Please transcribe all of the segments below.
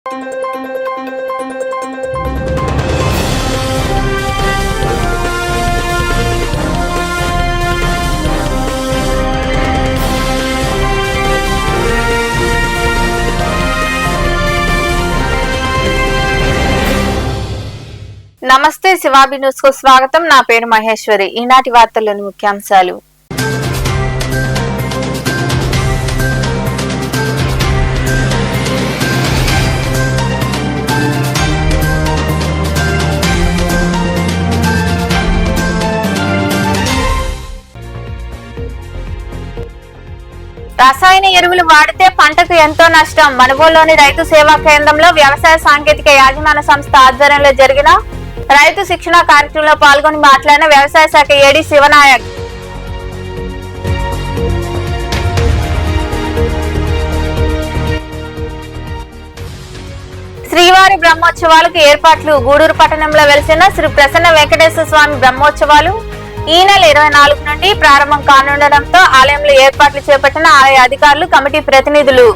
నమస్తే శివాబి న్యూస్ కు స్వాగతం. నా పేరు మహేశ్వరి. ఈనాటి వార్తల్లోని ముఖ్యాంశాలు. రసాయన ఎరువులు వాడితే పంటకు ఎంతో నష్టం. మనుగోలులోని రైతు సేవా కేంద్రంలో వ్యవసాయ సాంకేతిక యాజమాన్య సంస్థ ఆధ్వర్యంలో జరిగిన రైతు శిక్షణ కార్యక్రమంలో పాల్గొని మాట్లాడిన వ్యవసాయ శాఖ ఏడీ శివనాయక్. శ్రీవారి బ్రహ్మోత్సవాలకు ఏర్పాట్లు. గూడూరు పట్టణంలో వెలిసిన శ్రీ ప్రసన్న వెంకటేశ్వర స్వామి బ్రహ్మోత్సవాలు ఈ నెల 24 నుండి ప్రారంభం కానుండటంతో ఆలయంలో ఏర్పాట్లు చేపట్టిన ఆలయ అధికారులు, కమిటీ ప్రతినిధులు.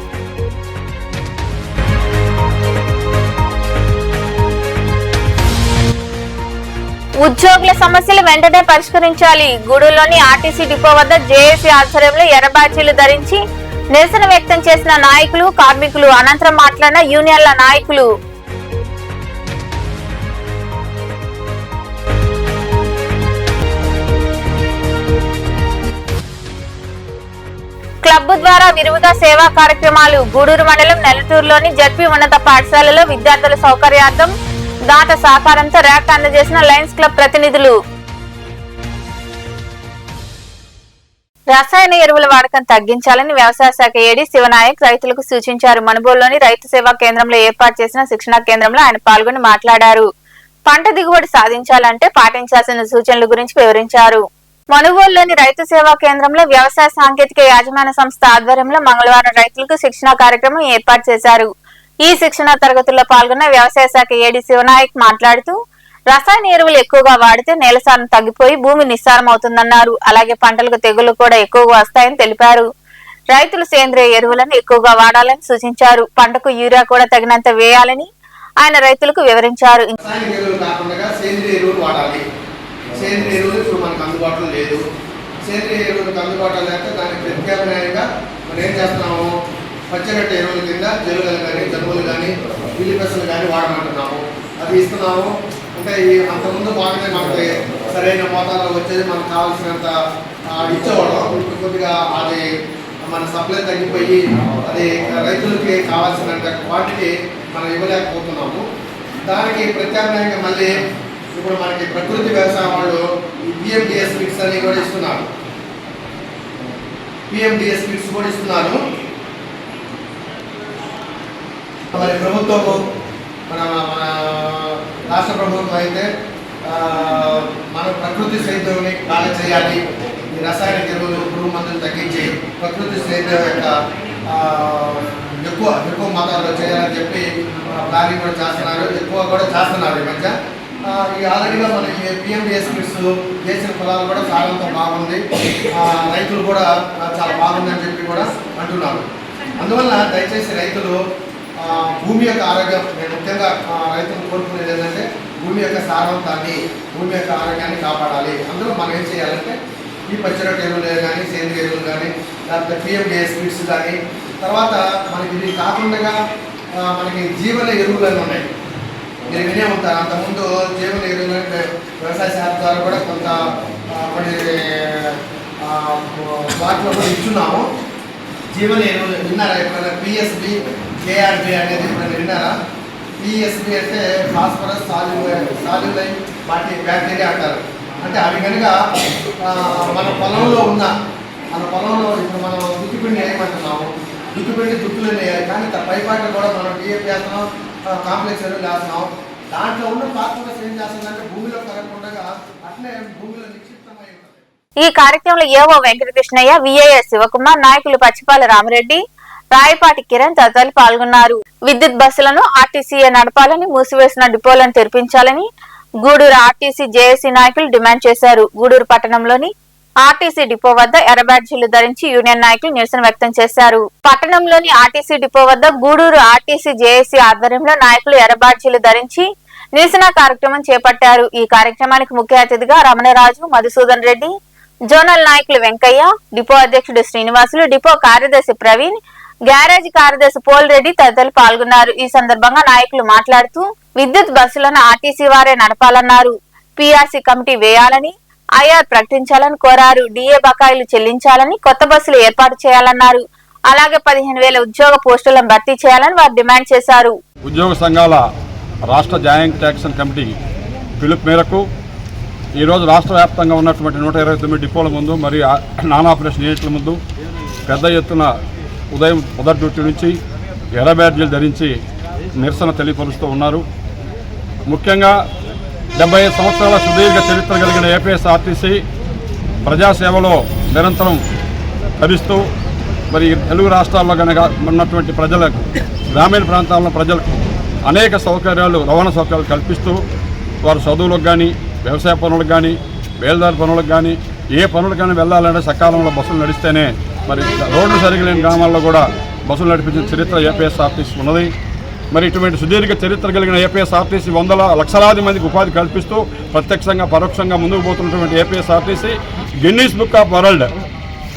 ఉద్యోగుల సమస్యలు వెంటనే పరిష్కరించాలి. గూడూరులోని ఆర్టీసీ డిపో వద్ద జేఏసీ ఆధ్వర్యంలో ఎర్ర బ్యాడ్జీలు ధరించి నిరసన వ్యక్తం చేసిన నాయకులు, కార్మికులు. అనంతరం మాట్లాడిన యూనియన్ల నాయకులు. క్లబ్ ద్వారా విరివిగా సేవా కార్యక్రమాలు. గూడూరు మండలం నెల్లటూరులోని జడ్పీ ఉన్నత పాఠశాలలో విద్యార్థుల సౌకర్యార్థం దాత సహకారంతో ర్యాక్ అందజేసిన లయన్స్ క్లబ్ ప్రతినిధులు. రసాయన ఎరువుల వాడకం తగ్గించాలని వ్యవసాయ శాఖ ఏడీ శివనాయక్ రైతులకు సూచించారు. మనుగోలులోని రైతు సేవా కేంద్రంలో ఏర్పాటు చేసిన శిక్షణా కేంద్రంలో ఆయన పాల్గొని మాట్లాడారు. పంట దిగుబడి సాధించాలంటే పాటించాల్సిన సూచనల గురించి వివరించారు. మనుగోలులోని రైతు సేవా కేంద్రంలో వ్యవసాయ సాంకేతిక యాజమాన్య సంస్థ ఆధ్వర్యంలో మంగళవారం రైతులకు శిక్షణా కార్యక్రమం ఏర్పాటు చేశారు. ఈ శిక్షణా తరగతుల్లో పాల్గొన్న వ్యవసాయ శాఖ ఏడీ శివనాయక్ మాట్లాడుతూ రసాయన ఎరువులు ఎక్కువగా వాడితే నేల సారం తగ్గిపోయి భూమి నిస్సారం అవుతుందన్నారు. అలాగే పంటలకు తెగుళ్లు కూడా ఎక్కువగా వస్తాయని తెలిపారు. రైతులు సేంద్రియ ఎరువులను ఎక్కువగా వాడాలని సూచించారు. పంటకు యూరియా కూడా తగినంత వేయాలని ఆయన రైతులకు వివరించారు. సేంద్రియ ఎరువులు ఇప్పుడు మనకు అందుబాటులో లేదు. సేంద్రియ ఎరువులకు అందుబాటులో లేక దానికి ప్రత్యామ్నాయంగా మనం ఏం చేస్తున్నాము, పచ్చగట్ట ఎరువుల కింద జలుగలు కానీ, జలుబులు కానీ, పిల్లిపెసలు కానీ వాడమంటున్నాము. అది ఇస్తున్నాము. అంటే అంతకుముందు బాగానే మనకి సరైన మోతాదులో వచ్చేది, మనకు కావాల్సినంత ఇచ్చేవాళ్ళం. ఇప్పుడు కొద్దిగా అది మన సప్లై తగ్గిపోయి అది రైతులకి కావాల్సినంత క్వాంటిటీ మనం ఇవ్వలేకపోతున్నాము. దానికి ప్రత్యామ్నాయంగా మళ్ళీ ఇప్పుడు మనకి ప్రకృతి వ్యవసాయం వాళ్ళు ఈ పిఎండిఎస్ కిట్స్ అని కూడా ఇస్తున్నారు. పిఎండిఎస్ కిట్స్ కూడా ఇస్తున్నారు. మరి ప్రభుత్వము మన రాష్ట్ర ప్రభుత్వం అయితే మన ప్రకృతి సేద్యాన్ని బాగా చేయాలి, ఈ రసాయన ఎరువులు, పురుగు మందులు తగ్గించి ప్రకృతి సేద్యం యొక్క ఎక్కువ మతాల్లో చేయాలని చెప్పి ప్లానింగ్ కూడా చేస్తున్నారు. ఎక్కువ కూడా చేస్తున్నారు ఈ మధ్య. ఈ ఆల్రెడీగా మన పిఎండిఎస్ కిట్స్ చేసిన పొలాలు కూడా సాగంతో బాగుంది, రైతులు కూడా చాలా బాగుందని చెప్పి కూడా అంటున్నారు. అందువల్ల దయచేసి రైతులు భూమి యొక్క ఆరోగ్యం, నేను ముఖ్యంగా రైతులు కోరుకునేది ఏంటంటే భూమి యొక్క సారవంతాన్ని, భూమి యొక్క ఆరోగ్యాన్ని కాపాడాలి. అందులో మనం ఏం చేయాలంటే ఈ పచ్చరొట్ట ఎరువులు కానీ, సేంద్రియ ఎరువులు కానీ, లేకపోతే పిఎండిఎస్ కిట్స్ కానీ, తర్వాత మనకి ఇది కాకుండా మనకి జీవన ఎరువులు అని ఉన్నాయి. మీరు వినే ఉంటారు. అంతకుముందు జీవన ఎరువులు వ్యవసాయ శాఖ ద్వారా కూడా కొంత కొన్ని వాటిలో కూడా ఇచ్చున్నాము. జీవన ఎరువులు విన్నారా ఎప్పుడైనా? పిఎస్బి, కేఆర్బి అనేది ఎప్పుడైనా విన్నారా? పిఎస్బి అంటే ఫాస్ఫరస్ సాల్యులైన్ బ్యాక్టీరియా అంటారు. అంటే అవి కనుక మన పొలంలో ఇప్పుడు మనం దుక్కిపిండి వేయమంటున్నాము. దుక్కిపిండి దుక్కులు వేయాలి, కానీ పైపాట్లు కూడా మనం డిఏపి వేస్తున్నాం, కాంప్లెక్స్ ఎరువులు వేస్తున్నాం. దాంట్లో ఉన్న ఫాస్ఫరస్ ఏం చేస్తుందంటే భూమిలో కలగకుండా అట్లే భూమిలో నిక్షిప్తమై ఉంటుంది. ఈ కార్యక్రమంలో ఏవో వెంకటకృష్ణయ్య, విఐఎస్ శివకుమార్, నాయకులు పచ్చిపాల రామిరెడ్డి, రాయపాటి కిరణ్ తదితరులు పాల్గొన్నారు. విద్యుత్ బస్సులను ఆర్టీసీఏ నడపాలని, మూసివేసిన డిపోలను తెరిపించాలని గూడూరు ఆర్టీసీ జేఏసీ నాయకులు డిమాండ్ చేశారు. గూడూరు పట్టణంలోని ఆర్టీసీ డిపో వద్ద ఎర్ర బ్యాడ్జీలు ధరించి యూనియన్ నాయకులు నిరసన వ్యక్తం చేశారు. పట్టణంలోని ఆర్టీసీ డిపో వద్ద గూడూరు ఆర్టీసీ జేఏసీ ఆధ్వర్యంలో నాయకులు ఎర్ర బ్యాడ్జీలు ధరించి నిరసన కార్యక్రమం చేపట్టారు. ఈ కార్యక్రమానికి ముఖ్య అతిథిగా రమణరాజు, మధుసూదన్ రెడ్డి, జోనల్ నాయకులు వెంకయ్య, డిపో అధ్యక్షుడు శ్రీనివాసులు, డిపో కార్యదర్శి ప్రవీణ్, గ్యారేజ్ కార్యదర్శి పోల్ రెడ్డి తదితరులు పాల్గొన్నారు. ఈ సందర్భంగా నాయకులు మాట్లాడుతూ విద్యుత్ బస్సులను ఆర్టీసీ వారే నడపాలన్నారు. పీఆర్సీ కమిటీ వేయాలని, ఐఆర్ ప్రకటించాలని కోరారు. డిఏ బకాయిలు చెల్లించాలని, కొత్త బస్సులు ఏర్పాటు చేయాలన్నారు. అలాగే 15,000 ఉద్యోగ పోస్టులను భర్తీ చేయాలని వారు డిమాండ్ చేశారు. ఉద్యోగ సంఘాల రాష్ట్ర జాయింట్ యాక్షన్ కమిటీ పిలుపు మేరకు ఈరోజు రాష్ట్ర వ్యాప్తంగా ఉన్నటువంటి 129 డిపోల ముందు మరియు నాన్ ఆపరేషన్ యూనిట్ల ముందు పెద్ద ఎత్తున ఉదయం మొదటి డ్యూటీ నుంచి ఎర్ర బ్యాడ్జీలు ధరించి నిరసన తెలియపరుస్తూ ఉన్నారు. ముఖ్యంగా 75 సంవత్సరాల సుదీర్ఘ చరిత్ర కలిగిన ఏపీఎస్ఆర్టీసీ ప్రజాసేవలో నిరంతరం లభిస్తూ మరి తెలుగు రాష్ట్రాల్లో కనుక ఉన్నటువంటి ప్రజలకు, గ్రామీణ ప్రాంతాల్లో ప్రజలకు అనేక సౌకర్యాలు, రవాణా సౌకర్యాలు కల్పిస్తూ వారు చదువులకు కానీ, వ్యవసాయ పనులకు కానీ, బేల్దారి పనులకు కానీ, ఏ పనులకైనా వెళ్ళాలంటే సకాలంలో బస్సులు నడిస్తేనే మరి రోడ్లు సరిగ్గా లేని గ్రామాల్లో కూడా బస్సులు నడిపించిన చరిత్ర ఏపీఎస్ఆర్టీసీ ఉన్నది. మరి ఇటువంటి సుదీర్ఘ చరిత్ర కలిగిన ఏపీఎస్ఆర్టీసీ లక్షలాది మందికి ఉపాధి కల్పిస్తూ ప్రత్యక్షంగా పరోక్షంగా ముందుకు పోతున్నటువంటి APSRTC Guinness book of world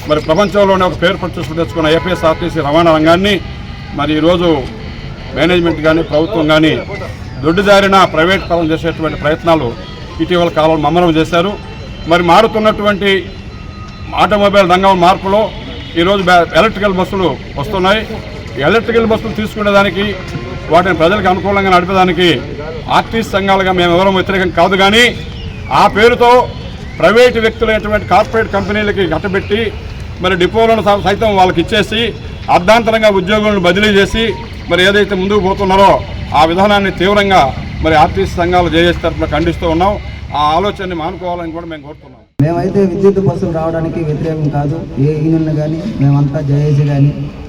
మరి ప్రపంచంలోనే ఒక పేరు ప్రతిష్ట తెచ్చుకున్న ఏపీఎస్ఆర్టీసీ రవాణా రంగాన్ని మరి ఈరోజు మేనేజ్మెంట్ కానీ, ప్రభుత్వం కానీ దొడ్డిదారిన ప్రైవేట్ పరం చేసేటువంటి ప్రయత్నాలు ఇటీవల కాలంలో మమ్మరం చేశారు. మరి మారుతున్నటువంటి ఆటోమొబైల్ రంగం మార్పులో ఈరోజు ఎలక్ట్రికల్ బస్సులు వస్తున్నాయి. ఎలక్ట్రికల్ బస్సులు తీసుకునేదానికి, వాటిని ప్రజలకు అనుకూలంగా నడిపేదానికి ఆర్టీసీ సంఘాలుగా మేము ఎవరూ వ్యతిరేకం కాదు. కానీ ఆ పేరుతో ప్రైవేటు వ్యక్తులైనటువంటి కార్పొరేట్ కంపెనీలకి కట్టబెట్టి మరి డిపోలను సైతం వాళ్ళకి ఇచ్చేసి అర్ధాంతరంగా ఉద్యోగులను బదిలీ చేసి మరి ఏదైతే ముందుకు పోతున్నారో ఆ విధానాన్ని తీవ్రంగా మరి ఆర్టీసీ సంఘాలు జేఏసీ తరఫున ఖండిస్తూ ఉన్నాం. ఆ ఆలోచనని మానుకోవాలని కూడా మేము కోరుతున్నాం. మేమైతే విద్యుత్ బస్సులు రావడానికి వ్యతిరేకం కాదు, ఏ యూనియన్ కానీ మేమంతా జేఏసీ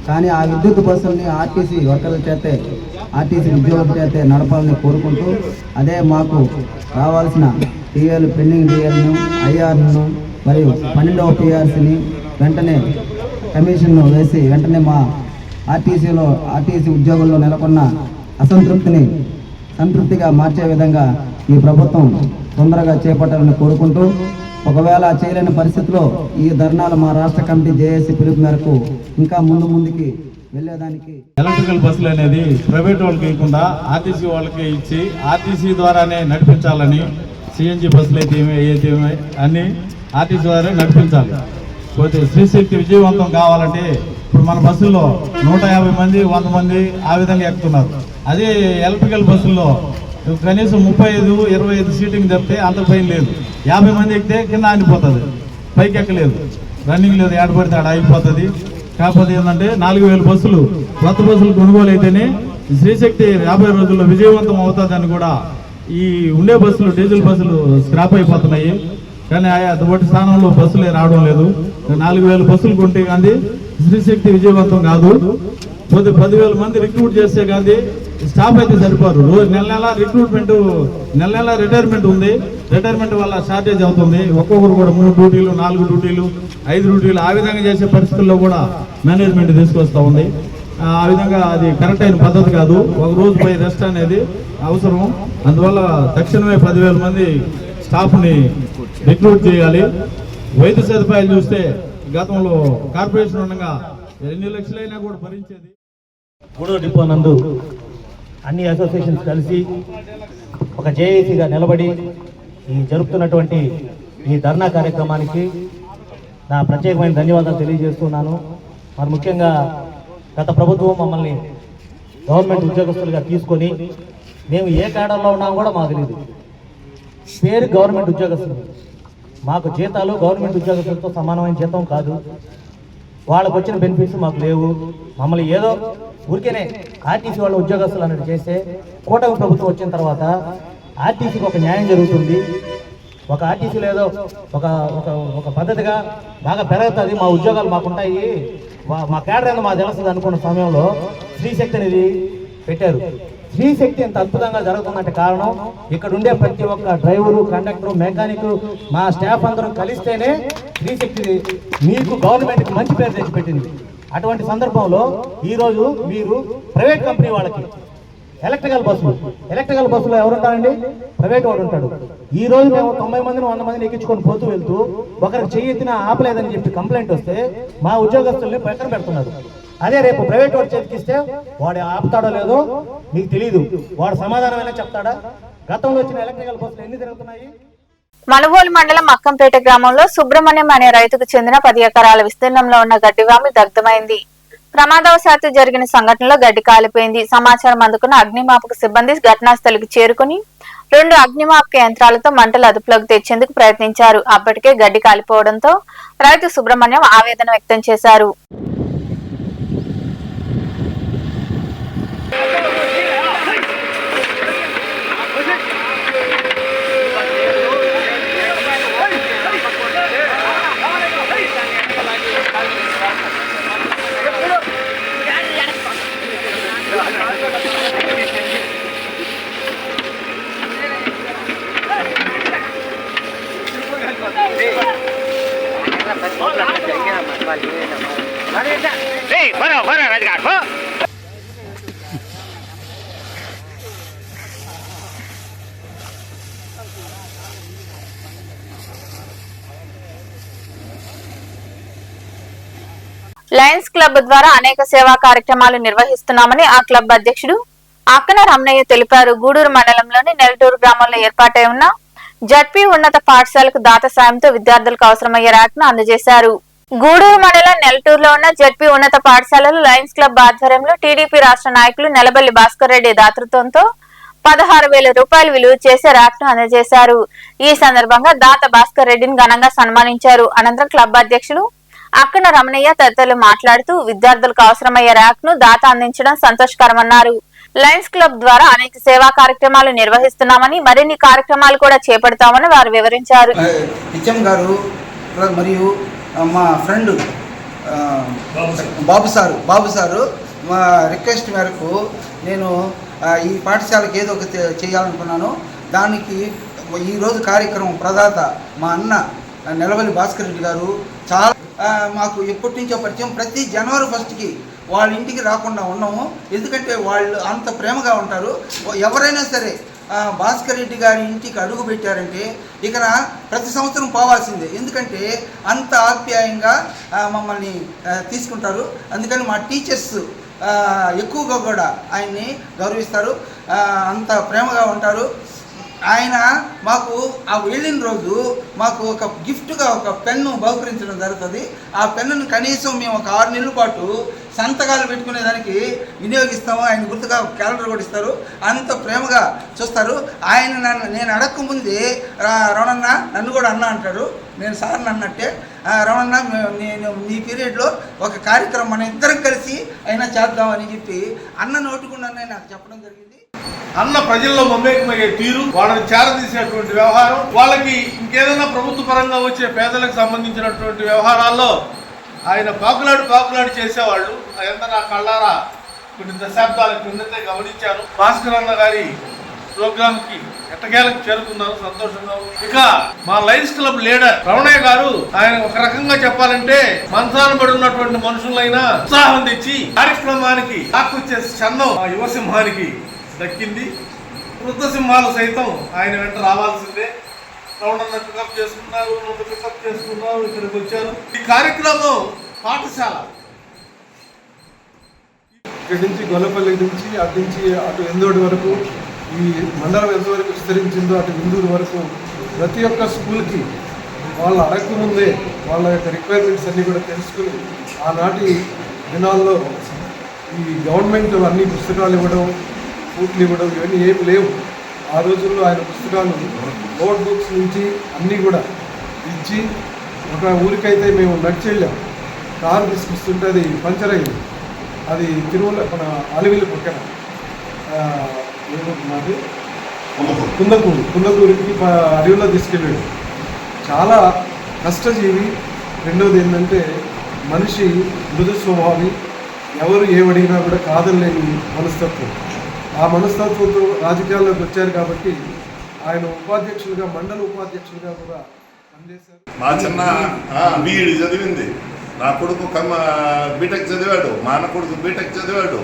కానీ ఆ విద్యుత్ బస్సుల్ని ఆర్టీసీ వర్కర్ల చేతే, ఆర్టీసీ ఉద్యోగుల చేతే నడపాలని కోరుకుంటూ, అదే మాకు రావాల్సిన టీఏలు, పెండింగ్ టీఏలను, ఐఆర్ను మరియు 12వ పీఆర్సీని వెంటనే కమిషన్ను వేసి వెంటనే మా ఆర్టీసీ ఉద్యోగుల్లో నెలకొన్న అసంతృప్తిని సంతృప్తిగా మార్చే విధంగా ఈ ప్రభుత్వం తొందరగా చేపట్టాలని కోరుకుంటూ, ఒకవేళ చేయలేని పరిస్థితిలో ఈ ధర్నాలు మా రాష్ట్ర కమిటీ జేఏసీ పిలుపు మేరకు ఇంకా ముందుకి వెళ్ళేదానికి ఎలక్ట్రికల్ బస్సులు అనేది ప్రైవేట్ వాళ్ళకి ఇవ్వకుండా ఆర్టీసీ వాళ్ళకి ఇచ్చి ఆర్టీసీ ద్వారానే నడిపించాలని, సిఎన్జి బస్సులు అయితే ఏమైతే అన్ని ఆర్టీసీ ద్వారా నడిపించాలి. పోతే శ్రీశక్తి విజయవంతం కావాలంటే ఇప్పుడు మన బస్సుల్లో 150 మంది, 100 మంది ఆ విధంగా ఎక్కుతున్నారు. అదే ఎలక్ట్రికల్ బస్సుల్లో కనీసం 35-25 సీటింగ్ తప్పితే అంత పైన లేదు. 50 మంది ఎక్కితే కింద ఆనిపోతుంది, పైకి ఎక్కలేదు, రన్నింగ్ లేదు, ఏడపడితే ఆడ అయిపోతుంది. కాకపోతే ఏంటంటే 4,000 బస్సులు, కొత్త బస్సులు కొనుగోలు అయితేనే శ్రీశక్తి 50 రోజుల్లో విజయవంతం అవుతుందని కూడా ఈ ఉండే బస్సులు, డీజిల్ బస్సులు స్క్రాప్ అయిపోతున్నాయి. కానీ అటువంటి స్థానంలో బస్సులే రావడం లేదు. 4,000 బస్సులు కొంటే కానీ శ్రీశక్తి విజయవంతం కాదు. పోతే 10,000 మంది రిక్రూట్ చేస్తే కానీ స్టాఫ్ అయితే సరిపోరు. రోజు నెల రిక్రూట్మెంట్, నెల రిటైర్మెంట్ ఉంది. రిటైర్మెంట్ వల్ల షార్టేజ్ అవుతుంది. ఒక్కొక్కరు కూడా 3 డ్యూటీలు, 4 డ్యూటీలు, 5 డ్యూటీలు ఆ విధంగా చేసే పరిస్థితుల్లో కూడా మేనేజ్మెంట్ తీసుకొస్తూ ఉంది. ఆ విధంగా అది కరెక్ట్ అయిన పద్ధతి కాదు. ఒక రోజు పై రెస్ట్ అనేది అవసరం. అందువల్ల తక్షణమే 10,000 మంది స్టాఫ్ని రిక్రూట్ చేయాలి. వైద్య సదుపాయాలు చూస్తే గతంలో కార్పొరేషన్ ఉండగా ఎన్ని లక్షలైనా కూడా భరించేది. గూడూరు డిపో నందు అన్ని అసోసియేషన్స్ కలిసి ఒక జేఏసీగా నిలబడి ఈ జరుపుతున్నటువంటి ఈ ధర్నా కార్యక్రమానికి నా ప్రత్యేకమైన ధన్యవాదాలు తెలియజేస్తున్నాను. మరి ముఖ్యంగా గత ప్రభుత్వం మమ్మల్ని గవర్నమెంట్ ఉద్యోగస్తులుగా తీసుకొని మేము ఏ కేడర్లో ఉన్నామో కూడా మాకు తెలియదు. పేరు గవర్నమెంట్ ఉద్యోగస్తులు, మాకు జీతాలు గవర్నమెంట్ ఉద్యోగస్తులతో సమానమైన జీతం కాదు. వాళ్ళకు వచ్చిన బెనిఫిట్స్ మాకు లేవు. మమ్మల్ని ఏదో ఊరికేనే ఆర్టీసీ వాళ్ళ ఉద్యోగస్తులు అన్నట్టు చేస్తే కూటమి ప్రభుత్వం వచ్చిన తర్వాత ఆర్టీసీకి ఒక న్యాయం జరుగుతుంది. ఒక ఆర్టీసీలో ఏదో ఒక ఒక పద్ధతిగా బాగా పెరుగుతుంది, మా ఉద్యోగాలు మాకుంటాయి, మా కేడర్ ఏదో మాకు తెలుస్తుంది అనుకున్న సమయంలో శ్రీశక్తి అనేది పెట్టారు. స్త్రీశక్తి ఎంత అద్భుతంగా జరుగుతుందంటే కారణం ఇక్కడ ఉండే ప్రతి ఒక్క డ్రైవరు, కండక్టరు, మెకానిక్, మా స్టాఫ్ అందరం కలిస్తేనే స్త్రీశక్తి మీకు గవర్నమెంట్కి మంచి పేరు తెచ్చిపెట్టింది. అటువంటి సందర్భంలో ఈరోజు మీరు ప్రైవేట్ కంపెనీ వాళ్ళకి ఎలక్ట్రికల్ బస్సులో ఎవరుంటారండి? ప్రైవేట్ వాడు ఉంటాడు. ఈ రోజు మేము 90 మందిని 100 మందిని ఎక్కించుకొని పోతూ వెళ్తూ ఒకరికి చెయ్యెత్తినా ఆపలేదని చెప్పి కంప్లైంట్ వస్తే మా ఉద్యోగస్తుల్ని పక్కన పెడుతున్నారు. అదే రేపు ప్రైవేట్ వాడు చేతికిస్తే వాడు ఆపుతాడో లేదో మీకు తెలియదు. వాడు సమాధానమైనా చెప్తాడా? గతంలో వచ్చిన ఎలక్ట్రికల్ బస్సులు ఎన్ని తిరుగుతున్నాయి? మనుబోలు మండలం అక్కంపేట గ్రామంలో సుబ్రహ్మణ్యం అనే రైతుకు చెందిన 10 ఎకరాల విస్తీర్ణంలో ఉన్న గడ్డివామి దగ్ధమైంది. ప్రమాదవశాత్తు జరిగిన సంఘటనలో గడ్డి కాలిపోయింది. సమాచారం అందుకున్న అగ్నిమాపక సిబ్బంది ఘటనా స్థలికి చేరుకుని 2 అగ్నిమాపక యంత్రాలతో మంటలు అదుపులోకి తెచ్చేందుకు ప్రయత్నించారు. అప్పటికే గడ్డి కాలిపోవడంతో రైతు సుబ్రహ్మణ్యం ఆవేదన వ్యక్తం చేశారు. లయన్స్ క్లబ్ ద్వారా అనేక సేవా కార్యక్రమాలు నిర్వహిస్తున్నామని ఆ క్లబ్ అధ్యక్షుడు అక్కన రమణయ్య తెలిపారు. గూడూరు మండలంలోని నెలటూరు గ్రామంలో ఏర్పాటై ఉన్న జడ్పీ ఉన్నత పాఠశాలకు దాత సాయంతో విద్యార్థులకు అవసరమయ్యే ర్యాక్ను అందజేశారు. గూడూరు మండలం నెలటూరులో ఉన్న జడ్పీ ఉన్నత పాఠశాలలో లయన్స్ క్లబ్ ఆధ్వర్యంలో టీడీపీ రాష్ట్ర నాయకులు నెలబల్లి భాస్కర్ రెడ్డి దాతృత్వంతో 16,000 రూపాయలు విలువ చేసే ర్యాక్ ను అందజేశారు. ఈ సందర్భంగా దాత భాస్కర్ రెడ్డిని ఘనంగా సన్మానించారు. అనంతరం క్లబ్ అధ్యక్షులు అక్కన రమణయ్య తదితరులు మాట్లాడుతూ విద్యార్థులకు అవసరమయ్యే ర్యాక్ ను దాత అందించడం సంతోషకరమన్నారు. లయన్స్ క్లబ్ ద్వారా అనేక సేవా కార్యక్రమాలు నిర్వహిస్తున్నామని, మరిన్ని కార్యక్రమాలు కూడా చేపడతామని వారు వివరించారు. మరియు మా ఫ్రెండ్ బాబు సారు మా రిక్వెస్ట్ మేరకు నేను ఈ పాఠశాలకు ఏదో ఒక చేయాలనుకున్నాను. దానికి ఈరోజు కార్యక్రమం ప్రదాత మా అన్న నెలవల్లి భాస్కర్ రెడ్డి గారు చాలా మాకు ఎప్పటి నుంచో పరిచయం. ప్రతి జనవరి 1కి వాళ్ళ ఇంటికి రాకుండా ఉన్నాము. ఎందుకంటే వాళ్ళు అంత ప్రేమగా ఉంటారు. ఎవరైనా సరే భాస్కర్ రెడ్డి గారి ఇంటికి అడుగు పెట్టారంటే ఇక్కడ ప్రతి సంవత్సరం పోవాల్సిందే. ఎందుకంటే అంత ఆప్యాయంగా మమ్మల్ని తీసుకుంటారు. అందుకని మా టీచర్స్ ఎక్కువగా కూడా ఆయన్ని గౌరవిస్తారు, అంత ప్రేమగా ఉంటారు. ఆయన మాకు ఆ వెళ్ళిన రోజు మాకు ఒక గిఫ్ట్గా ఒక పెన్ను బహుకరించడం జరుగుతుంది. ఆ పెన్నును కనీసం మేము ఒక 6 నెలల పాటు సంతకాలు పెట్టుకునేదానికి వినియోగిస్తాము. ఆయన గుర్తుగా క్యాలెండర్ కూడా ఇస్తారు. అంత ప్రేమగా చూస్తారు. ఆయన నేను అడగకముందే రమణన్న నన్ను కూడా అన్న అంటాడు. నేను సార్ని అన్నట్టే, రమణన్న నేను నీ పీరియడ్లో ఒక కార్యక్రమం మన ఇద్దరం కలిసి అయినా చేద్దామని చెప్పి అన్న నోటుకుండానే నాకు చెప్పడం జరిగింది. అన్న ప్రజల్లో మమేకమయ్యే తీరు, వాళ్ళని చేరదీసేటువంటి వ్యవహారం, వాళ్ళకి ఇంకేదైనా ప్రభుత్వ పరంగా వచ్చే పేదలకు సంబంధించినటువంటి వ్యవహారాల్లో ఆయన పాకులాడు చేసేవాళ్ళు. అదంతా నా కళ్ళారా కొన్ని దశాబ్దాల క్రిందటే గమనించాను. భాస్కర్ అన్న గారి ప్రోగ్రామ్కి ఎట్టకేలకు చేరుకున్నాను, సంతోషంగా ఉంది. ఇక మా లయన్స్ క్లబ్ లీడర్ రమణయ్య గారు, ఆయన ఒక రకంగా చెప్పాలంటే మంచాన పడి ఉన్నటువంటి మనుషులైనా ఉత్సాహం తెచ్చి కార్యక్రమానికి ఆకుచ్చే చందం ఆ యువసింహానికి దక్కింది. వృద్ధ సింహాలు సైతం ఆయన వెంట రావాల్సిందే. రమణన్న పికప్ చేసుకున్నారు, నన్ను పికప్ చేసుకున్నారు, ఇక్కడికి వచ్చారు. ఈ కార్యక్రమం పాఠశాల ఇక్కడి నుంచి గొల్లపల్లి నుంచి అటు ఎందోడి వరకు, ఈ మండలం ఎంతవరకు విస్తరించిందో అటు విందూరు వరకు ప్రతి ఒక్క స్కూల్కి వాళ్ళు అడగకముందే వాళ్ళ యొక్క రిక్వైర్మెంట్స్ అన్నీ కూడా తెలుసుకుని ఆనాటి దినాల్లో ఈ గవర్నమెంట్ అన్ని పుస్తకాలు ఇవ్వడం, ఫుడ్లు ఇవ్వడం ఇవన్నీ ఏమి లేవు. ఆ రోజుల్లో ఆయన పుస్తకాలు నోట్ బుక్స్ నుంచి అన్నీ కూడా ఇచ్చి, ఒక ఊరికైతే మేము నడిచెళ్ళాం. కారు తీసుకొస్తుంటే అది పంచర్ అయింది. అది తిరుమల మన అలివిల్లి పక్కన ఏమంటున్నది కుందకూరికి అడవిలో తీసుకెళ్ళాడు. చాలా కష్టజీవి. రెండవది ఏంటంటే మనిషి మృదు స్వభావి, ఎవరు ఏమడిగినా కూడా కాదనలేని మనస్తత్వం. ఆ మనస్తత్వంతో రాజకీయాల్లోకి వచ్చారు కాబట్టి ఆయన ఉపాధ్యక్షులుగా మండల ఉపాధ్యక్షులుగా కూడా పనిచేశారు. మా చిన్న బీఈడి చదివింది, నా కొడుకు బీటెక్ చదివాడు, మా అన్న కొడుకు బీటెక్ చదివాడు.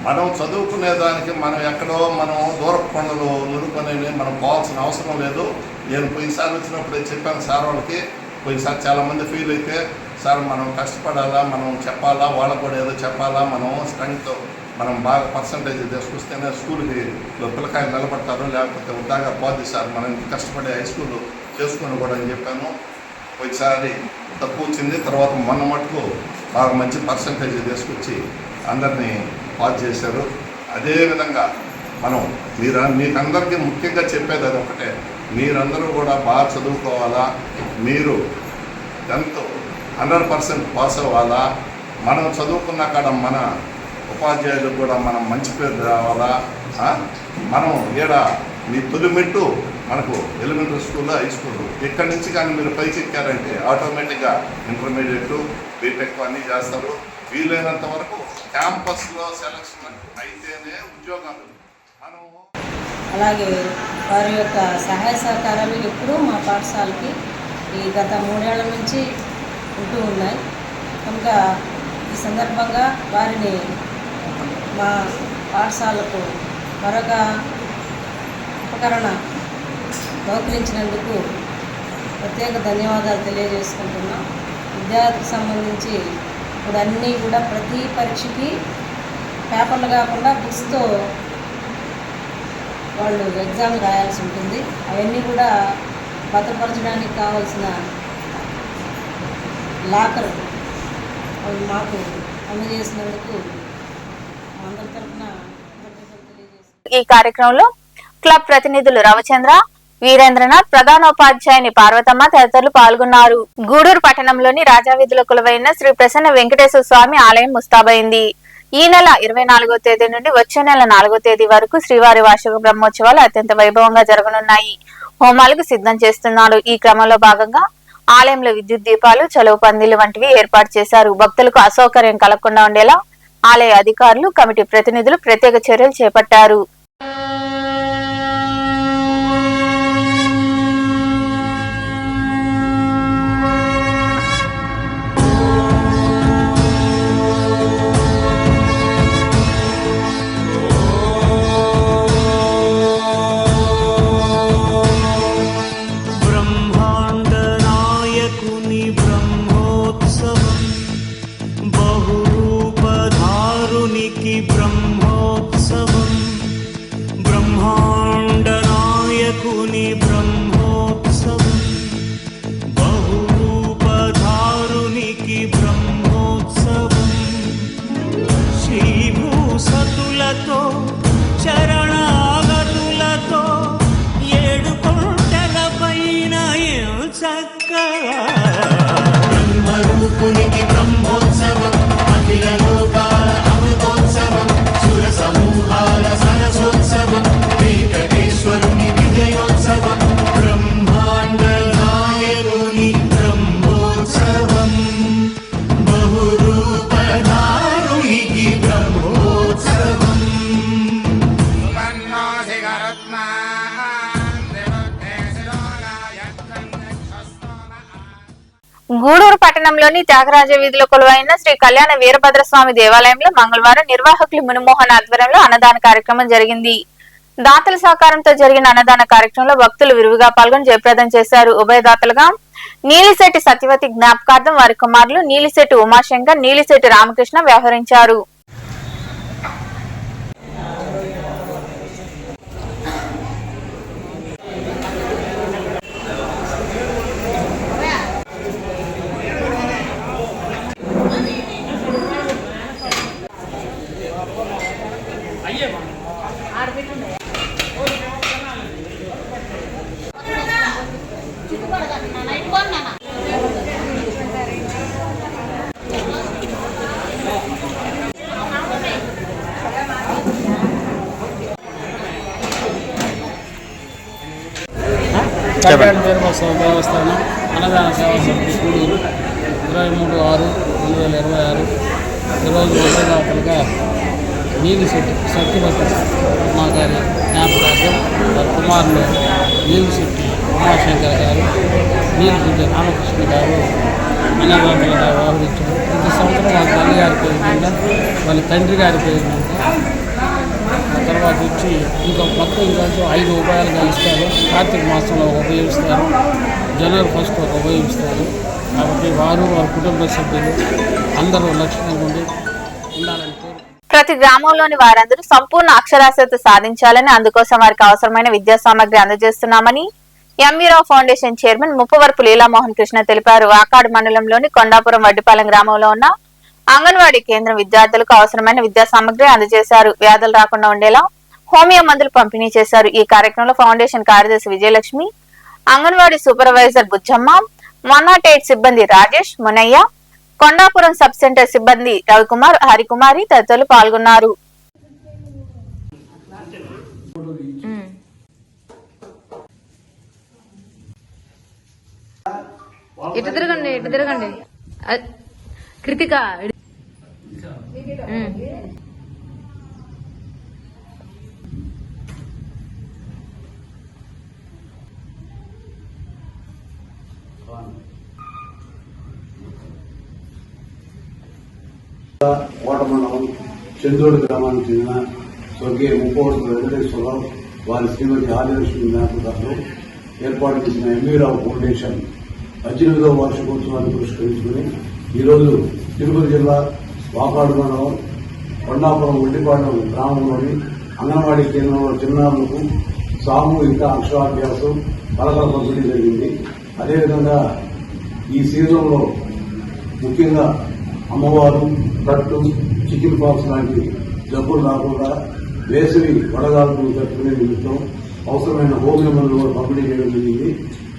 మనం చదువుకునే దానికి మనం ఎక్కడో మనం దూరపు కొండలు నురుకునేవి మనం పోవాల్సిన అవసరం లేదు. నేను పోయినసారి వచ్చినప్పుడే చెప్పాను సార్ వాళ్ళకి, పోయినసారి చాలామంది ఫీల్ అయితే సార్ మనం కష్టపడాలా, మనం చెప్పాలా, వాళ్ళకు కూడా ఏదో చెప్పాలా, మనం స్ట్రెంగ్త్ మనం బాగా పర్సంటేజ్ తీసుకొస్తేనే స్కూల్కి పిల్లకాయలు నిలబడతారు, లేకపోతే ఉద్దాగా పోద్ది సార్ మనం కష్టపడి హై స్కూల్ చేసుకుని కూడా అని చెప్పాను. పోయినసారి తక్కువ వచ్చింది, తర్వాత మొన్న మటుకు బాగా మంచి పర్సంటేజ్ తీసుకొచ్చి అందరినీ పాస్ చేశారు. అదేవిధంగా మనం మీకందరికీ ముఖ్యంగా చెప్పేది అది ఒకటే, మీరందరూ కూడా బాగా చదువుకోవాలా, మీరు 10th 100% పాస్ అవ్వాలా, మనం చదువుకున్న కాడ మన ఉపాధ్యాయులకు కూడా మనం మంచి పేరు రావాలా. మనం మీ తొలి మెట్టు మనకు ఎలిమెంటరీ స్కూల్లో హై స్కూల్, ఇక్కడి నుంచి కానీ మీరు పైకి ఎక్కారంటే ఆటోమేటిక్గా ఇంటర్మీడియట్ బీటెక్ అన్నీ చేస్తారు. వీలైనంత వరకు క్యాంపస్లో సెలక్షన్ అయితేనే ఉద్యోగాలు. అలాగే వారి యొక్క సహాయ సహకారాలు ఎప్పుడూ మా పాఠశాలకి ఈ గత 3 ఏళ్ల నుంచి ఉంటూ ఉన్నాయి కనుక ఈ సందర్భంగా వారిని మా పాఠశాలకు మరొక ఉపకరణ బహుకరించినందుకు ప్రత్యేక ధన్యవాదాలు తెలియజేసుకుంటున్నాం. విద్యార్థికి సంబంధించి ఇప్పుడు అన్నీ కూడా ప్రతి పరీక్షకి పేపర్లు కాకుండా బుక్స్తో వాళ్ళు ఎగ్జామ్ రాయాల్సి ఉంటుంది. అవన్నీ కూడా భద్రపరచడానికి కావాల్సిన లాకర్ వాళ్ళు మాకు అందజేసినందుకు అందరి తరఫున ఈ కార్యక్రమంలో క్లబ్ ప్రతినిధులు రవిచంద్ర, వీరేంద్రనాథ్, ప్రధానోపాధ్యాయుని పార్వతమ్మ తదితరులు పాల్గొన్నారు. గూడూరు పట్టణంలోని రాజావీధిలో కొలువైన శ్రీ ప్రసన్న వెంకటేశ్వర స్వామి ఆలయం ముస్తాబైంది. ఈ నెల 24వ తేదీ నుండి వచ్చే నెల 4వ తేదీ వరకు శ్రీవారి వార్షిక బ్రహ్మోత్సవాలు అత్యంత వైభవంగా జరగనున్నాయి. హోమాలకు సిద్ధం చేస్తున్నారు. ఈ క్రమంలో భాగంగా ఆలయంలో విద్యుత్ దీపాలు, చలువ పందిళ్లు వంటివి ఏర్పాటు చేశారు. భక్తులకు అసౌకర్యం కలగకుండా ఉండేలా ఆలయ అధికారులు, కమిటీ ప్రతినిధులు ప్రత్యేక చర్యలు చేపట్టారు. గూడూరు పట్టణంలోని త్యాగరాజ వీధిలో కొలువైన శ్రీ కళ్యాణ వీరభద్రస్వామి దేవాలయంలో మంగళవారం నిర్వాహకులు మునిమోహన్ ఆధ్వర్యంలో అన్నదాన కార్యక్రమం జరిగింది. దాతల సహకారంతో జరిగిన అన్నదాన కార్యక్రమంలో భక్తులు విరివిగా పాల్గొని జయప్రదం చేశారు. ఉభయదాతలుగా నీలిశెట్టి సత్యవతి జ్ఞాపకార్థం వారి కుమారులు నీలిశెట్టి ఉమాశంకర్, నీలిశెట్టి రామకృష్ణ వ్యవహరించారు. కళ్యాణ వీరభద్రస్వామి దేవస్థానం అన్నదాన సేవా సమితి గూడూరు 23/6/2026 ఈరోజు ఉభయదాతలుగా నీలి శెట్టి సత్యవతి ఉమా గారి జ్ఞాపకార్థం వారి కుమారులు నీలి శెట్టి ఉమాశంకర్ గారు, నీలి శెట్టి రామకృష్ణ గారు అన్నదాతలుగా వ్యవహరించారు. ప్రతి సంవత్సరం వాళ్ళ తల్లి గారి పేరు మీద, వాళ్ళ తండ్రి గారి పేరు మీద, తర్వాత వచ్చి ఇంకా మొత్తం ఇంకొంచెం 5 ఉపాయాలుగా ఇస్తారు. కార్తీక మాసంలో ఉపయోగిస్తారు, జనవరి 1 ఉపయోగిస్తారు. కాబట్టి వారి కుటుంబ సభ్యులు అందరూ లక్ష్యంగా ఉండాలని కోరు. ప్రతి గ్రామంలోని వారందరూ సంపూర్ణ అక్షరాస్యత సాధించాలని, అందుకోసం వారికి అవసరమైన విద్యా సామగ్రి అందజేస్తున్నామని ఎంవీరావు ఫౌండేషన్ చైర్మన్ ముప్పవరపు లీలామోహన్ కృష్ణ తెలిపారు. వాకాడు మండలంలోని కొండాపురం వడ్డిపాలెం గ్రామంలో ఉన్న అంగన్వాడీ కేంద్రం విద్యార్థులకు అవసరమైన విద్యా సామగ్రి అందజేశారు. వ్యాధులు రాకుండా ఉండేలా హోమియో మందులు పంపిణీ చేశారు. ఈ కార్యక్రమంలో ఫౌండేషన్ కార్యదర్శి విజయలక్ష్మి, అంగన్వాడీ సూపర్వైజర్ బుచ్చమ్మ, 108 సిబ్బంది రాజేష్, మునయ్య, కొండాపురం సబ్ సెంటర్ సిబ్బంది రవికుమార్, హరికుమారి తదితరులు పాల్గొన్నారు. ఇటు తిరగండి కృతిక. ఓటమండలం చందోడు గ్రామానికి చెందిన స్వర్గీయ ముప్పవరపు వెంకటేశ్వరరావు వారి శ్రీమతి ఆదిలక్ష్మి జ్ఞాపకార్థం ఏర్పాటు చేసిన ఎంవీరావు ఫౌండేషన్ 18వ వార్షికోత్సవాన్ని పురస్కరించుకుని ఈరోజు తిరుపతి జిల్లా వాకాడు మండలం కొండాపురం వడ్డిపాలెం గ్రామంలోని అంగన్వాడీ కేంద్రంలో చిన్నారులకు సామూహిక అక్షరాభ్యాసం పలకల పంపిణీ జరిగింది. అదేవిధంగా ఈ సీజన్లో ముఖ్యంగా అమ్మవారు, కట్టు, చికెన్ పాక్స్ లాంటి జబ్బులు రాకుండా వేసవి వడగాలను జరుపుకునే నిమిత్తం అవసరమైన హోమియో మందులు పంపిణీ చేయడం జరిగింది.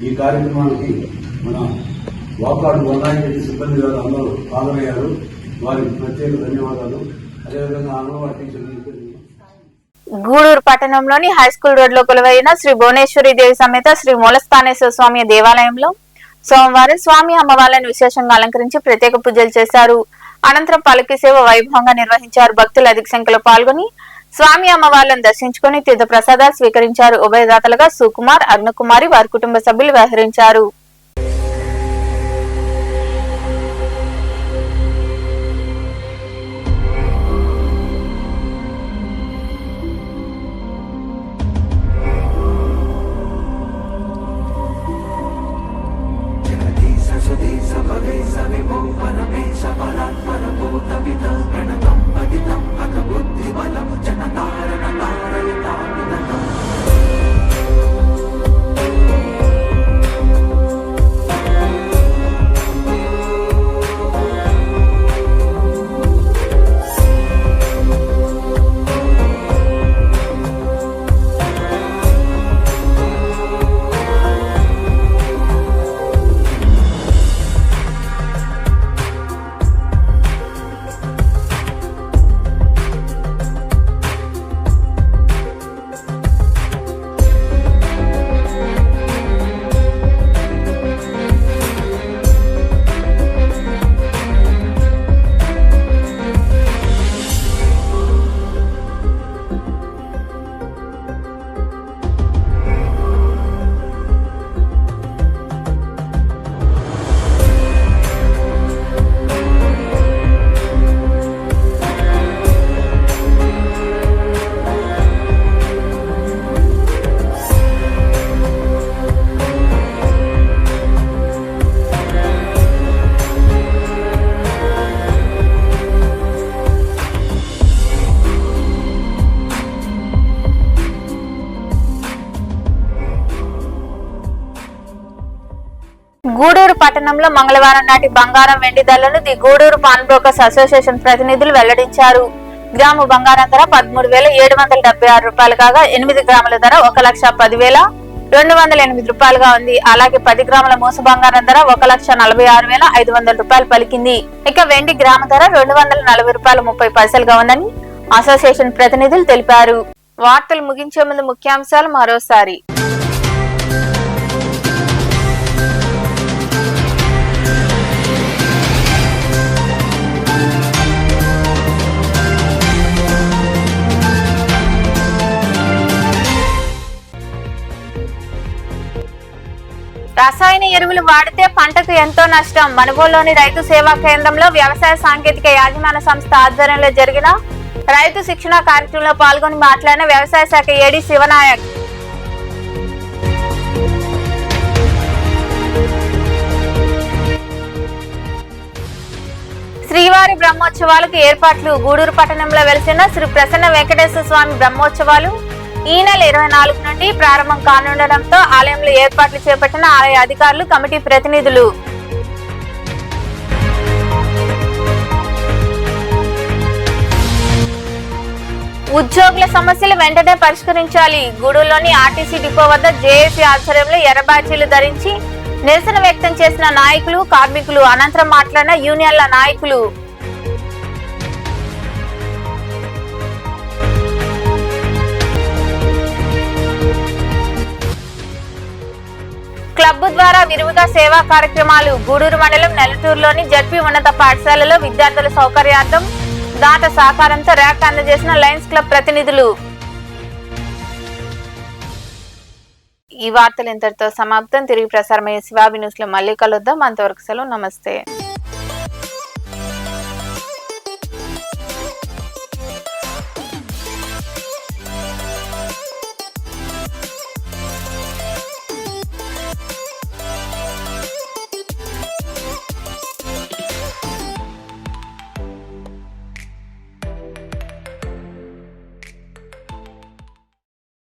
ఈ కార్యక్రమానికి మన వాకాడు 108 సిబ్బంది గారు అందరూ హాజరయ్యారు. వారికి ప్రత్యేక ధన్యవాదాలు. అదేవిధంగా అంగన్వాడీ టీచర్లు గూడూరు పట్టణంలోని హైస్కూల్ రోడ్ లో కొలువైన శ్రీ భువనేశ్వరి దేవి సమేత శ్రీ మూలస్థానేశ్వర స్వామి దేవాలయంలో సోమవారం స్వామి అమ్మవార్లను విశేషంగా అలంకరించి ప్రత్యేక పూజలు చేశారు. అనంతరం పల్లకి సేవ వైభవంగా నిర్వహించారు. భక్తులు అధిక సంఖ్యలో పాల్గొని స్వామి అమ్మవార్లను దర్శించుకుని తీర్థ ప్రసాదాలు స్వీకరించారు. ఉభయదాతలుగా సుకుమార్, అరుణకుమారి వారి కుటుంబ సభ్యులు వ్యవహరించారు. గూడూరు పట్టణంలో మంగళవారం నాటి బంగారం వెండి ధరలను the Gudur pan brokers association ప్రతినిధులు వెల్లడించారు. గ్రాము బంగారం ధర 13,776 రూపాయలు కాగా 8 గ్రాముల ధర 1,10,208 రూపాయలుగా ఉంది. అలాగే 10 గ్రాముల మూస బంగారం ధర 1,46,500 రూపాయలు పలికింది. ఇక వెండి గ్రాము ధర 240 రూపాయలు 30 పైసలుగా ఉందని అసోసియేషన్ ప్రతినిధులు తెలిపారు. వార్తలు ముగించే ముందు ముఖ్యాంశాలు మరోసారి. రసాయన ఎరువులు వాడితే పంటకు ఎంతో నష్టం. మనుగోలులోని రైతు సేవా కేంద్రంలో వ్యవసాయ సాంకేతిక యాజమాన్య సంస్థ ఆధ్వర్యంలో జరిగిన రైతు శిక్షణ కార్యక్రమంలో పాల్గొని మాట్లాడిన వ్యవసాయ శాఖ ఏడీ శివనాయక్. శ్రీవారి బ్రహ్మోత్సవాలకు ఏర్పాట్లు. గూడూరు పట్టణంలో వెలిసిన శ్రీ ప్రసన్న వెంకటేశ్వర స్వామి బ్రహ్మోత్సవాలు ఈ నెల 24 నుండి ప్రారంభం కానుండటంతో ఆలయంలో ఏర్పాట్లు చేపట్టిన ఆలయ అధికారులు, కమిటీ ప్రతినిధులు. ఉద్యోగుల సమస్యలు వెంటనే పరిష్కరించాలి. గూడూరులోని ఆర్టీసీ డిపో వద్ద జేఏసీ ఆధ్వర్యంలో ఎర్ర బ్యాడ్జీలు ధరించి నిరసన వ్యక్తం చేసిన నాయకులు, కార్మికులు. అనంతరం మాట్లాడిన యూనియన్ల నాయకులు. క్లబ్ ద్వారా విరివిగా సేవా కార్యక్రమాలు. గూడూరు మండలం నెల్లటూరులోని జడ్పీ ఉన్నత పాఠశాలలో విద్యార్థుల సౌకర్యార్థం దాత సహకారంతో ర్యాక్ అందజేసిన లయన్స్ క్లబ్ ప్రతినిధులు. ఈ వార్తలు ఇంతటితో సమాప్తం. తిరిగి ప్రసారమయ్యే శివాబి న్యూస్ లో మళ్ళీ కలుద్దాం. అంతవరకు సెలవు. నమస్తే.